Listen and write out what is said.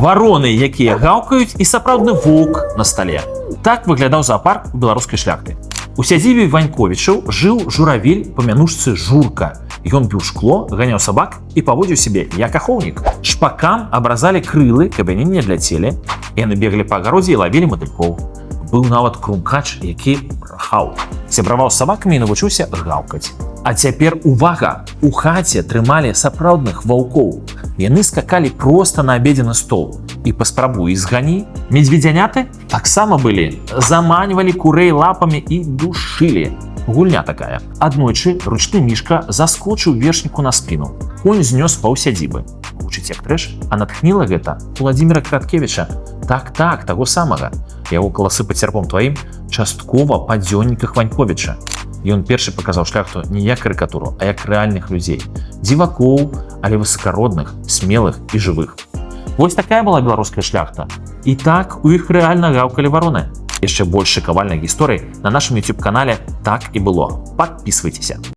Вароны, якія гаўкаюць, і сапраўдны воўк на стале. Так выглядаў зоапарк у беларускай шляхты. У сядзібе Ваньковічаў жыў журавель па мянушцы Журка. Ён біў шкло, ганяў сабак і паводзіў сябе як ахоўнік. Шпакам абразалі крылы, каб яны не ляцелі. Яны беглі па агародзе і лавілі матылькоў. Быў нават крумкач, які брахаў. Сябраваў з сабакамі і навучыўся гаўкаць. А цяпер увага! У хаце трымалі сапраўдных ваўкоў. Яны скакалі проста на абедзены стол. І паспрабуй згані. Медведзяняты таксама былі. Заманьвалі курэй лапамі і душылі. Гульня такая. Аднойчы ручны мішка заскочыў вершніку на спіну. Конь знёс паўсядзібы. Гучыць як трэш, а натхніла гэта Владзіміра Краткевіча. Так, таго самага. Яго каласы пад сярпом тваім часткова па дзённіках Ваньковіча. Ён першы паказаў шляхту не як карыкатуру, а як рэальных людзей. Дзівакоў, але высакародных, смелых і жывых. Вось такая была беларуская шляхта. І так у іх рэальна гаўкалі вароны. Яшчэ больш шыкавальных гісторый на нашым YouTube-канале «Так і было». Падпісвайцеся.